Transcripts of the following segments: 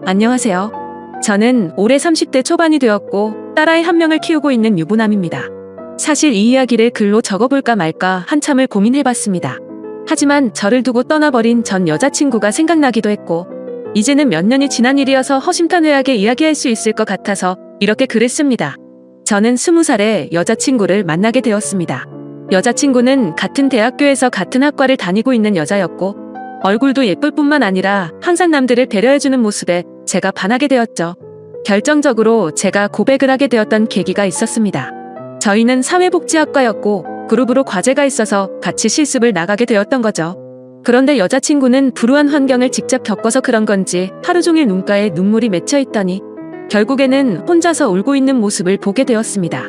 안녕하세요. 저는 올해 30대 초반이 되었고 딸아이 한 명을 키우고 있는 유부남입니다. 사실 이 이야기를 글로 적어볼까 말까 한참을 고민해봤습니다. 하지만 저를 두고 떠나버린 전 여자친구가 생각나기도 했고 이제는 몇 년이 지난 일이어서 허심탄회하게 이야기할 수 있을 것 같아서 이렇게 글을 씁니다. 저는 20살에 여자친구를 만나게 되었습니다. 여자친구는 같은 대학교에서 같은 학과를 다니고 있는 여자였고 얼굴도 예쁠 뿐만 아니라 항상 남들을 배려해주는 모습에 제가 반하게 되었죠. 결정적으로 제가 고백을 하게 되었던 계기가 있었습니다. 저희는 사회복지학과였고 그룹으로 과제가 있어서 같이 실습을 나가게 되었던 거죠. 그런데 여자친구는 불우한 환경을 직접 겪어서 그런 건지 하루 종일 눈가에 눈물이 맺혀 있더니 결국에는 혼자서 울고 있는 모습을 보게 되었습니다.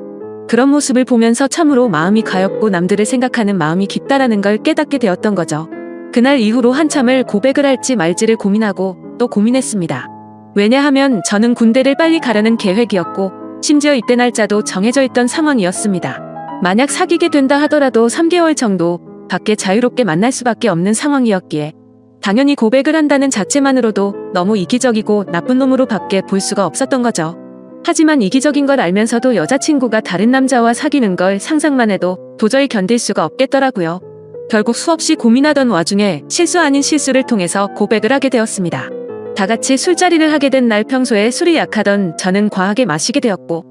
그런 모습을 보면서 참으로 마음이 가엽고 남들을 생각하는 마음이 깊다라는 걸 깨닫게 되었던 거죠. 그날 이후로 한참을 고백을 할지 말지를 고민하고 또 고민했습니다. 왜냐하면 저는 군대를 빨리 가려는 계획이었고 심지어 입대 날짜도 정해져 있던 상황이었습니다. 만약 사귀게 된다 하더라도 3개월 정도 밖에 자유롭게 만날 수밖에 없는 상황이었기에 당연히 고백을 한다는 자체만으로도 너무 이기적이고 나쁜 놈으로 밖에 볼 수가 없었던 거죠. 하지만 이기적인 걸 알면서도 여자친구가 다른 남자와 사귀는 걸 상상만 해도 도저히 견딜 수가 없겠더라고요. 결국 수없이 고민하던 와중에 실수 아닌 실수를 통해서 고백을 하게 되었습니다. 다 같이 술자리를 하게 된 날 평소에 술이 약하던 저는 과하게 마시게 되었고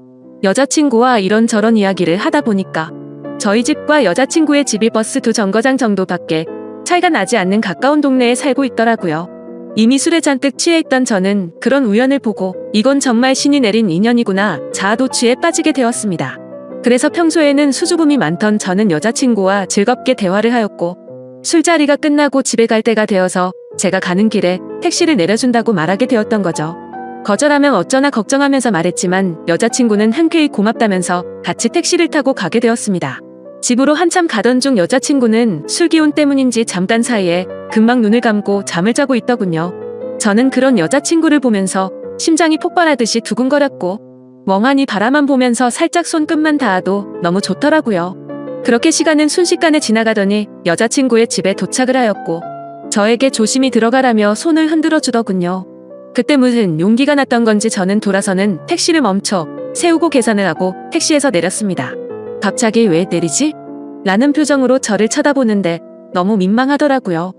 여자친구와 이런저런 이야기를 하다 보니까 저희 집과 여자친구의 집이 버스 2정거장 정도밖에 차이가 나지 않는 가까운 동네에 살고 있더라고요. 이미 술에 잔뜩 취해 있던 저는 그런 우연을 보고 이건 정말 신이 내린 인연이구나 자아도취에 빠지게 되었습니다. 그래서 평소에는 수줍음이 많던 저는 여자친구와 즐겁게 대화를 하였고 술자리가 끝나고 집에 갈 때가 되어서 제가 가는 길에 택시를 내려준다고 말하게 되었던 거죠. 거절하면 어쩌나 걱정하면서 말했지만 여자친구는 흔쾌히 고맙다면서 같이 택시를 타고 가게 되었습니다. 집으로 한참 가던 중 여자친구는 술 기운 때문인지 잠깐 사이에 금방 눈을 감고 잠을 자고 있더군요. 저는 그런 여자친구를 보면서 심장이 폭발하듯이 두근거렸고 멍하니 바라만 보면서 살짝 손끝만 닿아도 너무 좋더라고요. 그렇게 시간은 순식간에 지나가더니 여자친구의 집에 도착을 하였고 저에게 조심히 들어가라며 손을 흔들어 주더군요. 그때 무슨 용기가 났던 건지 저는 돌아서는 택시를 멈춰 세우고 계산을 하고 택시에서 내렸습니다. 갑자기 왜 내리지? 라는 표정으로 저를 쳐다보는데 너무 민망하더라고요.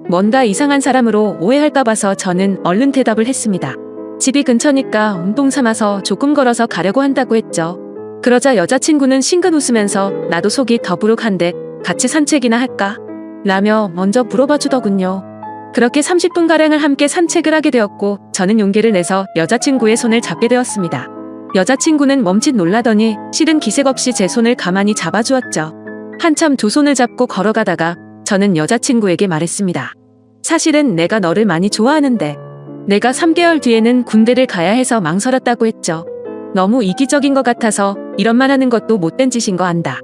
뭔가 이상한 사람으로 오해할까 봐서 저는 얼른 대답을 했습니다. 집이 근처니까 운동 삼아서 조금 걸어서 가려고 한다고 했죠. 그러자 여자친구는 싱긋 웃으면서 나도 속이 더부룩한데 같이 산책이나 할까? 라며 먼저 물어봐 주더군요. 그렇게 30분가량을 함께 산책을 하게 되었고 저는 용기를 내서 여자친구의 손을 잡게 되었습니다. 여자친구는 멈칫 놀라더니 실은 기색 없이 제 손을 가만히 잡아주었죠. 한참 두 손을 잡고 걸어가다가 저는 여자친구에게 말했습니다. 사실은 내가 너를 많이 좋아하는데 내가 3개월 뒤에는 군대를 가야 해서 망설였다고 했죠. 너무 이기적인 것 같아서 이런 말 하는 것도 못된 짓인 거 안다.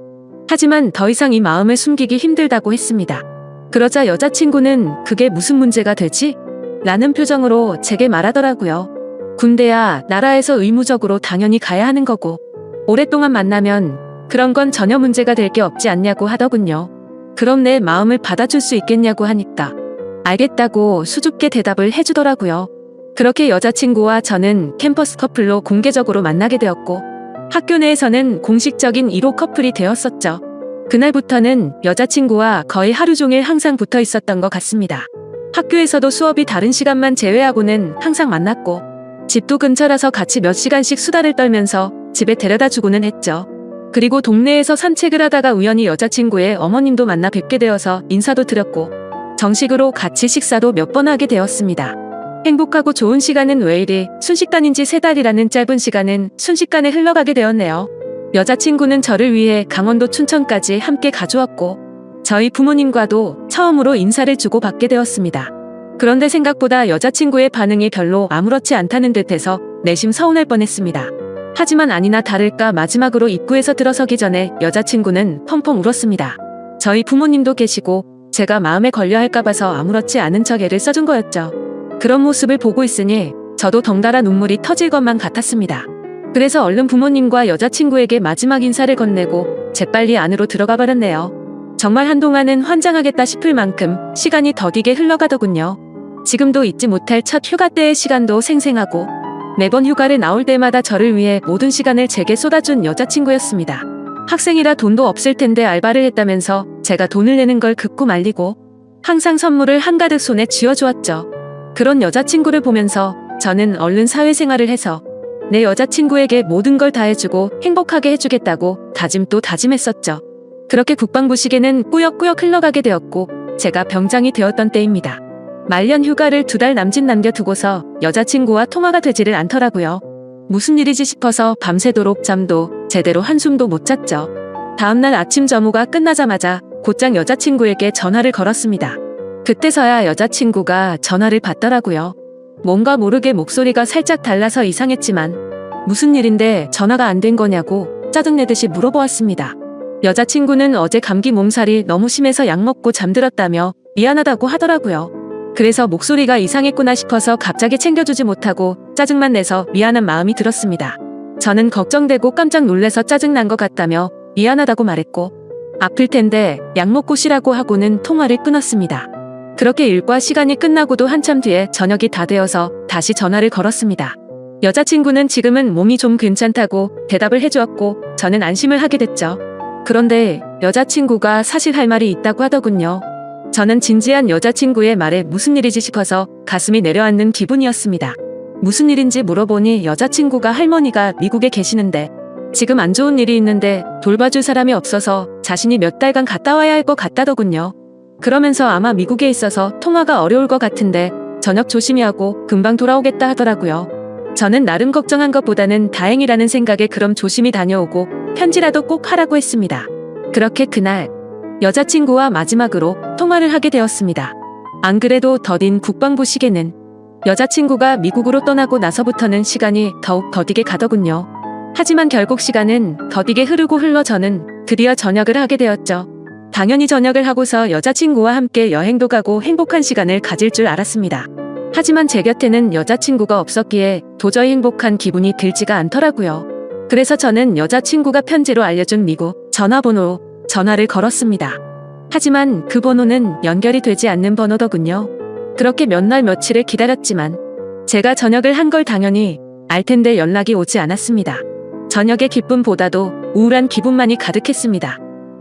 하지만 더 이상 이 마음을 숨기기 힘들다고 했습니다. 그러자 여자친구는 그게 무슨 문제가 되지? 라는 표정으로 제게 말하더라고요. 군대야 나라에서 의무적으로 당연히 가야 하는 거고 오랫동안 만나면 그런 건 전혀 문제가 될 게 없지 않냐고 하더군요. 그럼 내 마음을 받아줄 수 있겠냐고 하니까 알겠다고 수줍게 대답을 해주더라고요. 그렇게 여자친구와 저는 캠퍼스 커플로 공개적으로 만나게 되었고 학교 내에서는 공식적인 1호 커플이 되었었죠. 그날부터는 여자친구와 거의 하루 종일 항상 붙어 있었던 것 같습니다. 학교에서도 수업이 다른 시간만 제외하고는 항상 만났고 집도 근처라서 같이 몇 시간씩 수다를 떨면서 집에 데려다 주고는 했죠. 그리고 동네에서 산책을 하다가 우연히 여자친구의 어머님도 만나 뵙게 되어서 인사도 드렸고 정식으로 같이 식사도 몇 번 하게 되었습니다. 행복하고 좋은 시간은 왜 이리 순식간인 지 3달이라는 짧은 시간은 순식간에 흘러가게 되었네요. 여자친구는 저를 위해 강원도 춘천까지 함께 가주었고 저희 부모님과도 처음으로 인사를 주고받게 되었습니다. 그런데 생각보다 여자친구의 반응이 별로 아무렇지 않다는 듯해서 내심 서운할 뻔했습니다. 하지만 아니나 다를까 마지막으로 입구에서 들어서기 전에 여자친구는 펑펑 울었습니다. 저희 부모님도 계시고 제가 마음에 걸려 할까 봐서 아무렇지 않은 척 애를 써준 거였죠. 그런 모습을 보고 있으니 저도 덩달아 눈물이 터질 것만 같았습니다. 그래서 얼른 부모님과 여자친구에게 마지막 인사를 건네고 재빨리 안으로 들어가 버렸네요. 정말 한동안은 환장하겠다 싶을 만큼 시간이 더디게 흘러가더군요. 지금도 잊지 못할 첫 휴가 때의 시간도 생생하고 매번 휴가를 나올 때마다 저를 위해 모든 시간을 제게 쏟아준 여자친구였습니다. 학생이라 돈도 없을 텐데 알바를 했다면서 제가 돈을 내는 걸 극구 말리고 항상 선물을 한가득 손에 쥐어주었죠. 그런 여자친구를 보면서 저는 얼른 사회생활을 해서 내 여자친구에게 모든 걸 다 해주고 행복하게 해주겠다고 다짐도 다짐했었죠. 그렇게 국방부 시계는 꾸역꾸역 흘러가게 되었고 제가 병장이 되었던 때입니다. 말년 휴가를 2달 남짓 남겨두고서 여자친구와 통화가 되지를 않더라고요. 무슨 일이지 싶어서 밤새도록 잠도 제대로 한숨도 못 잤죠. 다음날 아침 점호가 끝나자마자 곧장 여자친구에게 전화를 걸었습니다. 그때서야 여자친구가 전화를 받더라고요. 뭔가 모르게 목소리가 살짝 달라서 이상했지만 무슨 일인데 전화가 안 된 거냐고 짜증내듯이 물어보았습니다. 여자친구는 어제 감기 몸살이 너무 심해서 약 먹고 잠들었다며 미안하다고 하더라고요. 그래서 목소리가 이상했구나 싶어서 갑자기 챙겨주지 못하고 짜증만 내서 미안한 마음이 들었습니다. 저는 걱정되고 깜짝 놀래서 짜증난 것 같다며 미안하다고 말했고 아플 텐데 약 먹고 쉬라고 하고는 통화를 끊었습니다. 그렇게 일과 시간이 끝나고도 한참 뒤에 저녁이 다 되어서 다시 전화를 걸었습니다. 여자친구는 지금은 몸이 좀 괜찮다고 대답을 해주었고 저는 안심을 하게 됐죠. 그런데 여자친구가 사실 할 말이 있다고 하더군요. 저는 진지한 여자친구의 말에 무슨 일이지 싶어서 가슴이 내려앉는 기분이었습니다. 무슨 일인지 물어보니 여자친구가 할머니가 미국에 계시는데 지금 안 좋은 일이 있는데 돌봐줄 사람이 없어서 자신이 몇 달간 갔다 와야 할 것 같다더군요. 그러면서 아마 미국에 있어서 통화가 어려울 것 같은데 저녁 조심히 하고 금방 돌아오겠다 하더라고요. 저는 나름 걱정한 것보다는 다행이라는 생각에 그럼 조심히 다녀오고 편지라도 꼭 하라고 했습니다. 그렇게 그날 여자친구와 마지막으로 통화를 하게 되었습니다. 안 그래도 더딘 국방부 시계는 여자친구가 미국으로 떠나고 나서부터는 시간이 더욱 더디게 가더군요. 하지만 결국 시간은 더디게 흐르고 흘러 저는 드디어 전역을 하게 되었죠. 당연히 전역을 하고서 여자친구와 함께 여행도 가고 행복한 시간을 가질 줄 알았습니다. 하지만 제 곁에는 여자친구가 없었기에 도저히 행복한 기분이 들지가 않더라고요. 그래서 저는 여자친구가 편지로 알려준 미국 전화번호로 전화를 걸었습니다. 하지만 그 번호는 연결이 되지 않는 번호더군요. 그렇게 몇 날 며칠을 기다렸지만 제가 전역을 한 걸 당연히 알 텐데 연락이 오지 않았습니다. 저녁의 기쁨보다도 우울한 기분만이 가득했습니다.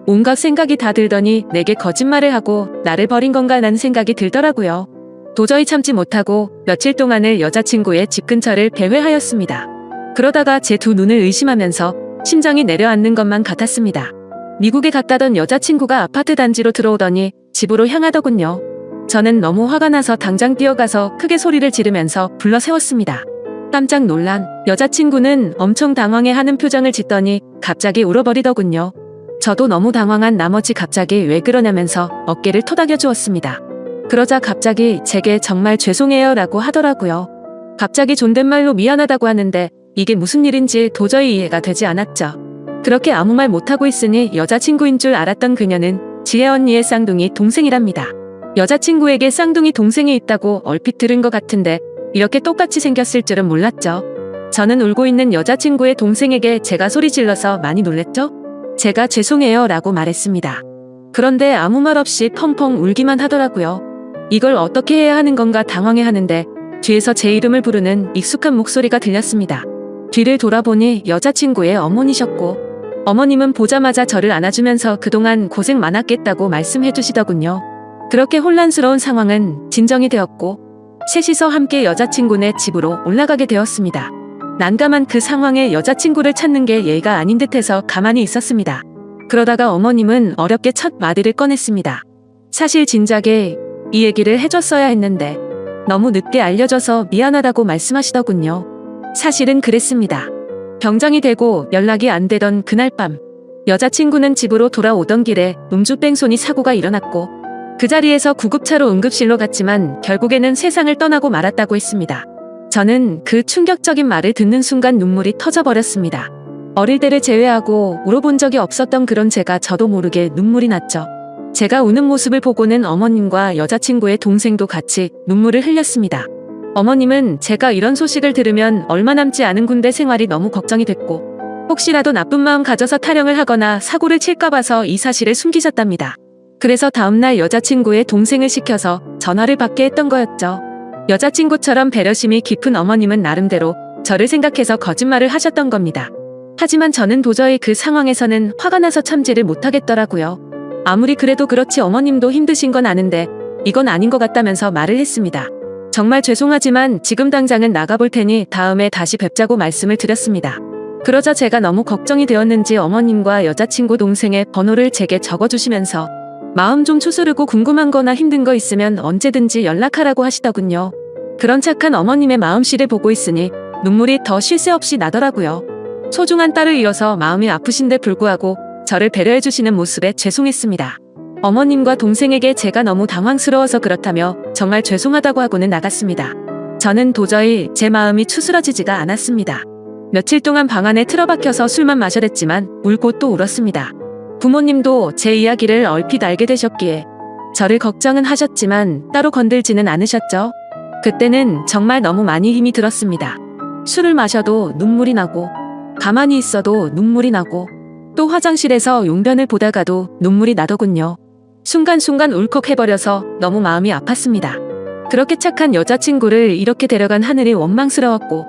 온갖 생각이 다 들더니 내게 거짓말을 하고 나를 버린 건가 라는 생각이 들더라고요. 도저히 참지 못하고 며칠 동안을 여자친구의 집 근처를 배회하였습니다. 그러다가 제 두 눈을 의심하면서 심장이 내려앉는 것만 같았습니다. 미국에 갔다던 여자친구가 아파트 단지로 들어오더니 집으로 향하더군요. 저는 너무 화가 나서 당장 뛰어가서 크게 소리를 지르면서 불러 세웠습니다. 깜짝 놀란 여자친구는 엄청 당황해하는 표정을 짓더니 갑자기 울어버리더군요. 저도 너무 당황한 나머지 갑자기 왜 그러냐면서 어깨를 토닥여 주었습니다. 그러자 갑자기 제게 정말 죄송해요 라고 하더라고요. 갑자기 존댓말로 미안하다고 하는데 이게 무슨 일인지 도저히 이해가 되지 않았죠. 그렇게 아무 말 못하고 있으니 여자친구인 줄 알았던 그녀는 지혜 언니의 쌍둥이 동생이랍니다. 여자친구에게 쌍둥이 동생이 있다고 얼핏 들은 것 같은데 이렇게 똑같이 생겼을 줄은 몰랐죠. 저는 울고 있는 여자친구의 동생에게 제가 소리 질러서 많이 놀랬죠. 제가 죄송해요 라고 말했습니다. 그런데 아무 말 없이 펑펑 울기만 하더라고요. 이걸 어떻게 해야 하는 건가 당황해 하는데 뒤에서 제 이름을 부르는 익숙한 목소리가 들렸습니다. 뒤를 돌아보니 여자친구의 어머니셨고 어머님은 보자마자 저를 안아주면서 그동안 고생 많았겠다고 말씀해 주시더군요. 그렇게 혼란스러운 상황은 진정이 되었고 셋이서 함께 여자친구네 집으로 올라가게 되었습니다. 난감한 그 상황에 여자친구를 찾는 게 예의가 아닌 듯해서 가만히 있었습니다. 그러다가 어머님은 어렵게 첫 마디를 꺼냈습니다. 사실 진작에 이 얘기를 해줬어야 했는데 너무 늦게 알려줘서 미안하다고 말씀하시더군요. 사실은 그랬습니다. 병장이 되고 연락이 안 되던 그날 밤 여자친구는 집으로 돌아오던 길에 음주뺑소니 사고가 일어났고 그 자리에서 구급차로 응급실로 갔지만 결국에는 세상을 떠나고 말았다고 했습니다. 저는 그 충격적인 말을 듣는 순간 눈물이 터져버렸습니다. 어릴 때를 제외하고 울어본 적이 없었던 그런 제가 저도 모르게 눈물이 났죠. 제가 우는 모습을 보고는 어머님과 여자친구의 동생도 같이 눈물을 흘렸습니다. 어머님은 제가 이런 소식을 들으면 얼마 남지 않은 군대 생활이 너무 걱정이 됐고 혹시라도 나쁜 마음 가져서 타령을 하거나 사고를 칠까 봐서 이 사실을 숨기셨답니다. 그래서 다음날 여자친구의 동생을 시켜서 전화를 받게 했던 거였죠. 여자친구처럼 배려심이 깊은 어머님은 나름대로 저를 생각해서 거짓말을 하셨던 겁니다. 하지만 저는 도저히 그 상황에서는 화가 나서 참지를 못하겠더라고요. 아무리 그래도 그렇지 어머님도 힘드신 건 아는데 이건 아닌 것 같다면서 말을 했습니다. 정말 죄송하지만 지금 당장은 나가볼 테니 다음에 다시 뵙자고 말씀을 드렸습니다. 그러자 제가 너무 걱정이 되었는지 어머님과 여자친구 동생의 번호를 제게 적어주시면서 마음 좀 추스르고 궁금한 거나 힘든 거 있으면 언제든지 연락하라고 하시더군요. 그런 착한 어머님의 마음씨를 보고 있으니 눈물이 더 쉴 새 없이 나더라고요. 소중한 딸을 잃어서 마음이 아프신데 불구하고 저를 배려해주시는 모습에 죄송했습니다. 어머님과 동생에게 제가 너무 당황스러워서 그렇다며 정말 죄송하다고 하고는 나갔습니다. 저는 도저히 제 마음이 추스러지지가 않았습니다. 며칠 동안 방 안에 틀어박혀서 술만 마셔댔지만 울고 또 울었습니다. 부모님도 제 이야기를 얼핏 알게 되셨기에 저를 걱정은 하셨지만 따로 건들지는 않으셨죠. 그때는 정말 너무 많이 힘이 들었습니다. 술을 마셔도 눈물이 나고 가만히 있어도 눈물이 나고 또 화장실에서 용변을 보다가도 눈물이 나더군요. 순간순간 울컥해버려서 너무 마음이 아팠습니다. 그렇게 착한 여자친구를 이렇게 데려간 하늘이 원망스러웠고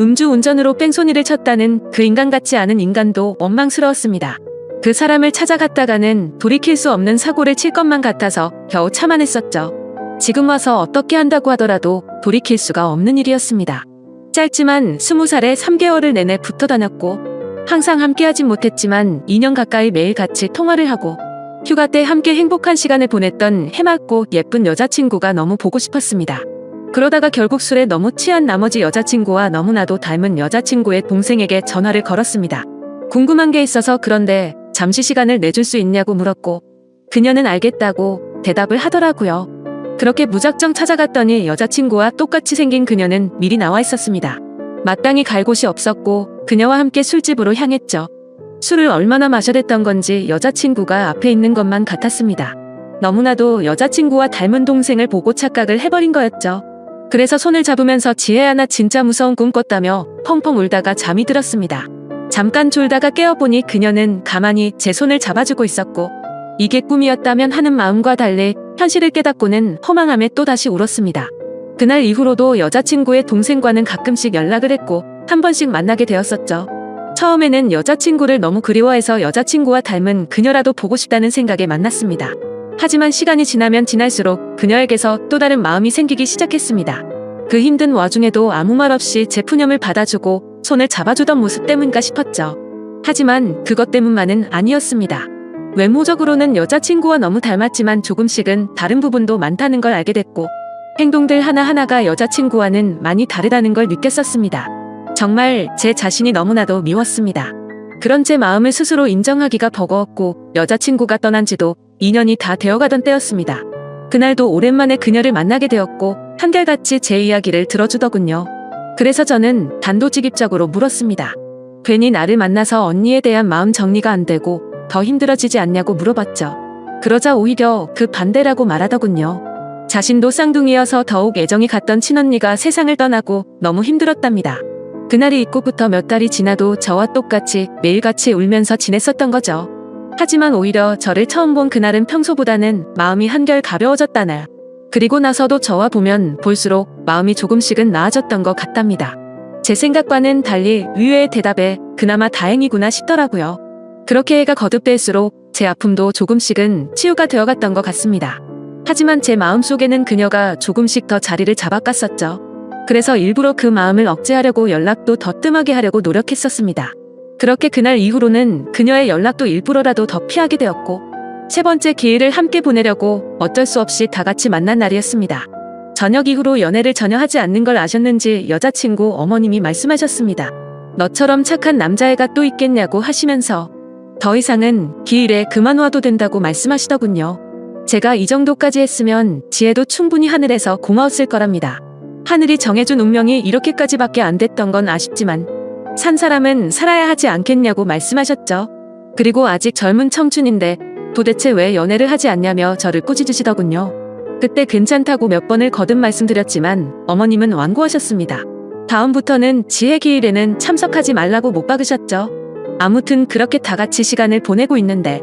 음주운전으로 뺑소니를 쳤다는 그 인간 같지 않은 인간도 원망스러웠습니다. 그 사람을 찾아갔다가는 돌이킬 수 없는 사고를 칠 것만 같아서 겨우 참아냈었죠. 지금 와서 어떻게 한다고 하더라도 돌이킬 수가 없는 일이었습니다. 짧지만 20살에 3개월을 내내 붙어 다녔고 항상 함께하진 못했지만 2년 가까이 매일 같이 통화를 하고 휴가 때 함께 행복한 시간을 보냈던 해맑고 예쁜 여자친구가 너무 보고 싶었습니다. 그러다가 결국 술에 너무 취한 나머지 여자친구와 너무나도 닮은 여자친구의 동생에게 전화를 걸었습니다. 궁금한 게 있어서 그런데 잠시 시간을 내줄 수 있냐고 물었고 그녀는 알겠다고 대답을 하더라고요. 그렇게 무작정 찾아갔더니 여자친구와 똑같이 생긴 그녀는 미리 나와 있었습니다. 마땅히 갈 곳이 없었고 그녀와 함께 술집으로 향했죠. 술을 얼마나 마셔댔던 건지 여자친구가 앞에 있는 것만 같았습니다. 너무나도 여자친구와 닮은 동생을 보고 착각을 해버린 거였죠. 그래서 손을 잡으면서 지혜야 나 진짜 무서운 꿈 꿨다며 펑펑 울다가 잠이 들었습니다. 잠깐 졸다가 깨어보니 그녀는 가만히 제 손을 잡아주고 있었고 이게 꿈이었다면 하는 마음과 달리 현실을 깨닫고는 허망함에 또다시 울었습니다. 그날 이후로도 여자친구의 동생과는 가끔씩 연락을 했고 한 번씩 만나게 되었었죠. 처음에는 여자친구를 너무 그리워해서 여자친구와 닮은 그녀라도 보고 싶다는 생각에 만났습니다. 하지만 시간이 지나면 지날수록 그녀에게서 또 다른 마음이 생기기 시작했습니다. 그 힘든 와중에도 아무 말 없이 제 푸념을 받아주고 손을 잡아주던 모습 때문인가 싶었죠. 하지만 그것 때문만은 아니었습니다. 외모적으로는 여자친구와 너무 닮았지만 조금씩은 다른 부분도 많다는 걸 알게 됐고 행동들 하나하나가 여자친구와는 많이 다르다는 걸 느꼈었습니다. 정말 제 자신이 너무나도 미웠습니다. 그런 제 마음을 스스로 인정하기가 버거웠고 여자친구가 떠난 지도 2년이 다 되어가던 때였습니다. 그날도 오랜만에 그녀를 만나게 되었고 한결같이 제 이야기를 들어주더군요. 그래서 저는 단도직입적으로 물었습니다. 괜히 나를 만나서 언니에 대한 마음 정리가 안 되고 더 힘들어지지 않냐고 물어봤죠. 그러자 오히려 그 반대라고 말하더군요. 자신도 쌍둥이여서 더욱 애정이 갔던 친언니가 세상을 떠나고 너무 힘들었답니다. 그날이 있고부터 몇 달이 지나도 저와 똑같이 매일같이 울면서 지냈었던 거죠. 하지만 오히려 저를 처음 본 그날은 평소보다는 마음이 한결 가벼워졌다나 그리고 나서도 저와 보면 볼수록 마음이 조금씩은 나아졌던 것 같답니다. 제 생각과는 달리 의외의 대답에 그나마 다행이구나 싶더라고요. 그렇게 해가 거듭될수록 제 아픔도 조금씩은 치유가 되어갔던 것 같습니다. 하지만 제 마음속에는 그녀가 조금씩 더 자리를 잡아갔었죠. 그래서 일부러 그 마음을 억제하려고 연락도 더 뜸하게 하려고 노력했었습니다. 그렇게 그날 이후로는 그녀의 연락도 일부러라도 더 피하게 되었고 세 번째 기회를 함께 보내려고 어쩔 수 없이 다 같이 만난 날이었습니다. 저녁 이후로 연애를 전혀 하지 않는 걸 아셨는지 여자친구 어머님이 말씀하셨습니다. 너처럼 착한 남자애가 또 있겠냐고 하시면서 더 이상은 기일에 그만 와도 된다고 말씀하시더군요. 제가 이 정도까지 했으면 지혜도 충분히 하늘에서 고마웠을 거랍니다. 하늘이 정해준 운명이 이렇게까지밖에 안 됐던 건 아쉽지만 산 사람은 살아야 하지 않겠냐고 말씀하셨죠. 그리고 아직 젊은 청춘인데 도대체 왜 연애를 하지 않냐며 저를 꾸짖으시더군요. 그때 괜찮다고 몇 번을 거듭 말씀드렸지만 어머님은 완고하셨습니다. 다음부터는 지혜 기일에는 참석하지 말라고 못 박으셨죠. 아무튼 그렇게 다 같이 시간을 보내고 있는데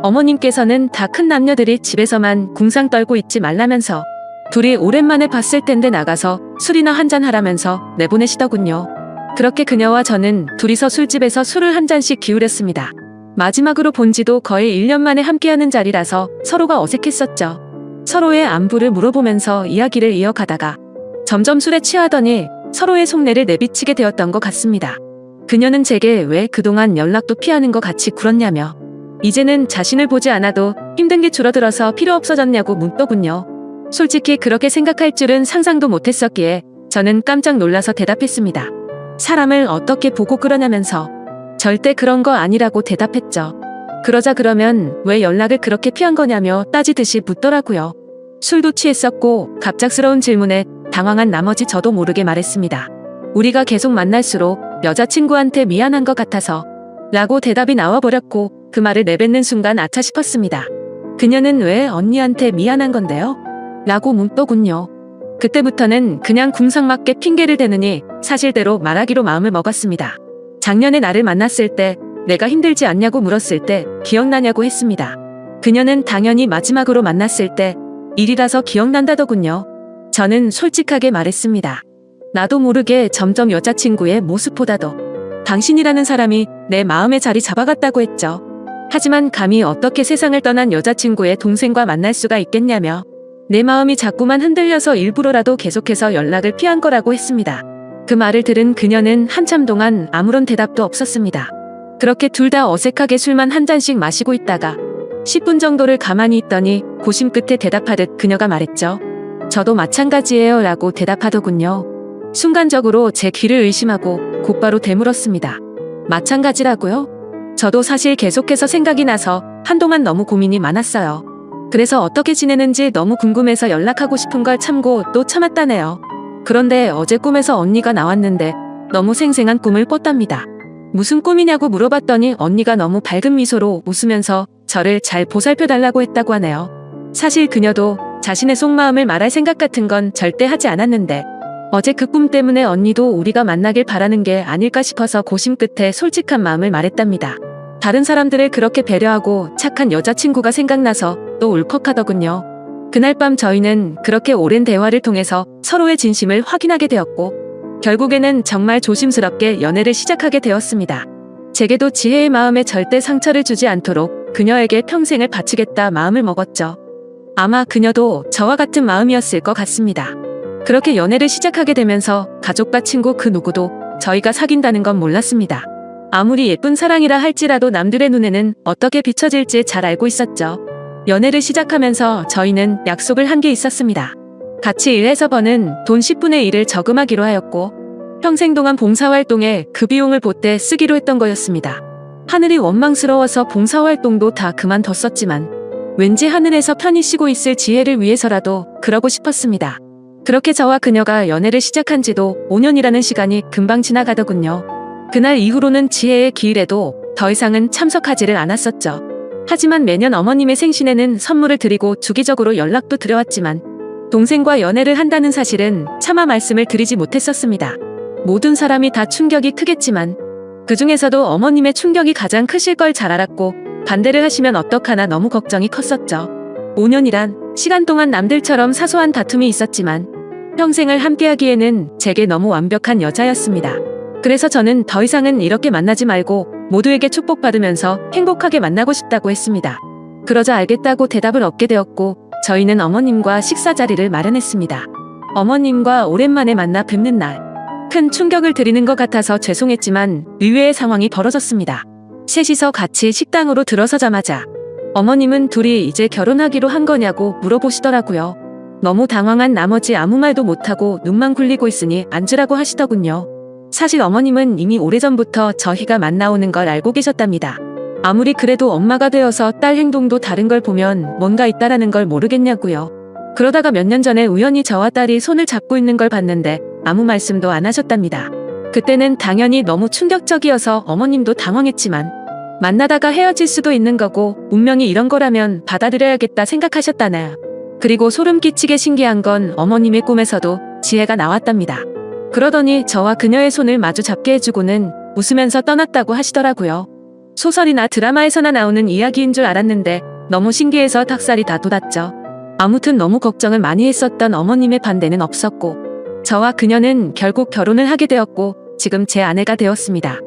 어머님께서는 다 큰 남녀들이 집에서만 궁상 떨고 있지 말라면서 둘이 오랜만에 봤을 텐데 나가서 술이나 한잔 하라면서 내보내시더군요. 그렇게 그녀와 저는 둘이서 술집에서 술을 한 잔씩 기울였습니다. 마지막으로 본 지도 거의 1년 만에 함께하는 자리라서 서로가 어색했었죠. 서로의 안부를 물어보면서 이야기를 이어가다가 점점 술에 취하더니 서로의 속내를 내비치게 되었던 것 같습니다. 그녀는 제게 왜 그동안 연락도 피하는 것 같이 굴었냐며 이제는 자신을 보지 않아도 힘든 게 줄어들어서 필요 없어졌냐고 묻더군요. 솔직히 그렇게 생각할 줄은 상상도 못했었기에 저는 깜짝 놀라서 대답했습니다. 사람을 어떻게 보고 그러냐면서 절대 그런 거 아니라고 대답했죠. 그러자 그러면 왜 연락을 그렇게 피한 거냐며 따지듯이 묻더라고요. 술도 취했었고 갑작스러운 질문에 당황한 나머지 저도 모르게 말했습니다. 우리가 계속 만날수록 여자친구한테 미안한 것 같아서 라고 대답이 나와버렸고 그 말을 내뱉는 순간 아차 싶었습니다. 그녀는 왜 언니한테 미안한 건데요? 라고 묻더군요. 그때부터는 그냥 궁상맞게 핑계를 대느니 사실대로 말하기로 마음을 먹었습니다. 작년에 나를 만났을 때 내가 힘들지 않냐고 물었을 때 기억나냐고 했습니다. 그녀는 당연히 마지막으로 만났을 때 일이라서 기억난다더군요. 저는 솔직하게 말했습니다. 나도 모르게 점점 여자친구의 모습보다도 당신이라는 사람이 내 마음에 자리 잡아갔다고 했죠. 하지만 감히 어떻게 세상을 떠난 여자친구의 동생과 만날 수가 있겠냐며 내 마음이 자꾸만 흔들려서 일부러라도 계속해서 연락을 피한 거라고 했습니다. 그 말을 들은 그녀는 한참 동안 아무런 대답도 없었습니다. 그렇게 둘 다 어색하게 술만 한 잔씩 마시고 있다가 10분 정도를 가만히 있더니 고심 끝에 대답하듯 그녀가 말했죠. 저도 마찬가지예요 라고 대답하더군요. 순간적으로 제 귀를 의심하고 곧바로 되물었습니다. 마찬가지라고요? 저도 사실 계속해서 생각이 나서 한동안 너무 고민이 많았어요. 그래서 어떻게 지내는지 너무 궁금해서 연락하고 싶은 걸 참고 또 참았다네요. 그런데 어제 꿈에서 언니가 나왔는데 너무 생생한 꿈을 꿨답니다. 무슨 꿈이냐고 물어봤더니 언니가 너무 밝은 미소로 웃으면서 저를 잘 보살펴달라고 했다고 하네요. 사실 그녀도 자신의 속마음을 말할 생각 같은 건 절대 하지 않았는데 어제 그 꿈 때문에 언니도 우리가 만나길 바라는 게 아닐까 싶어서 고심 끝에 솔직한 마음을 말했답니다. 다른 사람들을 그렇게 배려하고 착한 여자친구가 생각나서 또 울컥하더군요. 그날 밤 저희는 그렇게 오랜 대화를 통해서 서로의 진심을 확인하게 되었고 결국에는 정말 조심스럽게 연애를 시작하게 되었습니다. 제게도 지혜의 마음에 절대 상처를 주지 않도록 그녀에게 평생을 바치겠다 마음을 먹었죠. 아마 그녀도 저와 같은 마음이었을 것 같습니다. 그렇게 연애를 시작하게 되면서 가족과 친구 그 누구도 저희가 사귄다는 건 몰랐습니다. 아무리 예쁜 사랑이라 할지라도 남들의 눈에는 어떻게 비춰질지 잘 알고 있었죠. 연애를 시작하면서 저희는 약속을 한 게 있었습니다. 같이 일해서 버는 돈 10분의 1을 저금하기로 하였고 평생 동안 봉사활동에 그 비용을 보태 쓰기로 했던 거였습니다. 하늘이 원망스러워서 봉사활동도 다 그만뒀었지만 왠지 하늘에서 편히 쉬고 있을 지혜를 위해서라도 그러고 싶었습니다. 그렇게 저와 그녀가 연애를 시작한 지도 5년이라는 시간이 금방 지나가더군요. 그날 이후로는 지혜의 기일에도 더 이상은 참석하지를 않았었죠. 하지만 매년 어머님의 생신에는 선물을 드리고 주기적으로 연락도 드려왔지만 동생과 연애를 한다는 사실은 차마 말씀을 드리지 못했었습니다. 모든 사람이 다 충격이 크겠지만 그 중에서도 어머님의 충격이 가장 크실 걸 잘 알았고 반대를 하시면 어떡하나 너무 걱정이 컸었죠. 5년이란 시간 동안 남들처럼 사소한 다툼이 있었지만 평생을 함께하기에는 제게 너무 완벽한 여자였습니다. 그래서 저는 더 이상은 이렇게 만나지 말고 모두에게 축복받으면서 행복하게 만나고 싶다고 했습니다. 그러자 알겠다고 대답을 얻게 되었고 저희는 어머님과 식사 자리를 마련했습니다. 어머님과 오랜만에 만나 뵙는 날. 큰 충격을 드리는 것 같아서 죄송했지만 의외의 상황이 벌어졌습니다. 셋이서 같이 식당으로 들어서자마자 어머님은 둘이 이제 결혼하기로 한 거냐고 물어보시더라고요. 너무 당황한 나머지 아무 말도 못하고 눈만 굴리고 있으니 앉으라고 하시더군요. 사실 어머님은 이미 오래전부터 저희가 만나오는 걸 알고 계셨답니다. 아무리 그래도 엄마가 되어서 딸 행동도 다른 걸 보면 뭔가 있다라는 걸 모르겠냐고요. 그러다가 몇 년 전에 우연히 저와 딸이 손을 잡고 있는 걸 봤는데 아무 말씀도 안 하셨답니다. 그때는 당연히 너무 충격적이어서 어머님도 당황했지만 만나다가 헤어질 수도 있는 거고 운명이 이런 거라면 받아들여야겠다 생각하셨다나요. 그리고 소름 끼치게 신기한 건 어머님의 꿈에서도 지혜가 나왔답니다. 그러더니 저와 그녀의 손을 마주 잡게 해주고는 웃으면서 떠났다고 하시더라고요. 소설이나 드라마에서나 나오는 이야기인 줄 알았는데 너무 신기해서 닭살이 다 돋았죠. 아무튼 너무 걱정을 많이 했었던 어머님의 반대는 없었고, 저와 그녀는 결국 결혼을 하게 되었고, 지금 제 아내가 되었습니다.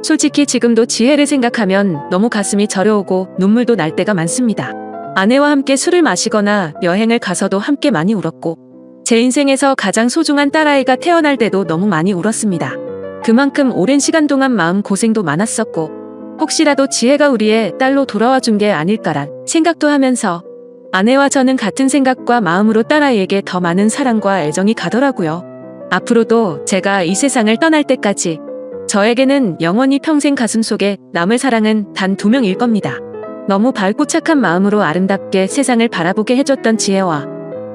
솔직히 지금도 지혜를 생각하면 너무 가슴이 저려오고 눈물도 날 때가 많습니다. 아내와 함께 술을 마시거나 여행을 가서도 함께 많이 울었고, 제 인생에서 가장 소중한 딸아이가 태어날 때도 너무 많이 울었습니다. 그만큼 오랜 시간 동안 마음 고생도 많았었고, 혹시라도 지혜가 우리의 딸로 돌아와 준 게 아닐까란 생각도 하면서 아내와 저는 같은 생각과 마음으로 딸아이에게 더 많은 사랑과 애정이 가더라고요. 앞으로도 제가 이 세상을 떠날 때까지 저에게는 영원히 평생 가슴속에 남을 사랑은 단 2명일 겁니다. 너무 밝고 착한 마음으로 아름답게 세상을 바라보게 해줬던 지혜와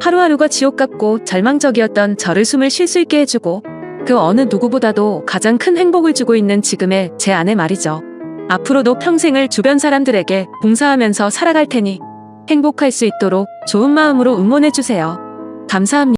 하루하루가 지옥 같고 절망적이었던 저를 숨을 쉴 수 있게 해주고 그 어느 누구보다도 가장 큰 행복을 주고 있는 지금의 제 아내 말이죠. 앞으로도 평생을 주변 사람들에게 봉사하면서 살아갈 테니 행복할 수 있도록 좋은 마음으로 응원해주세요. 감사합니다.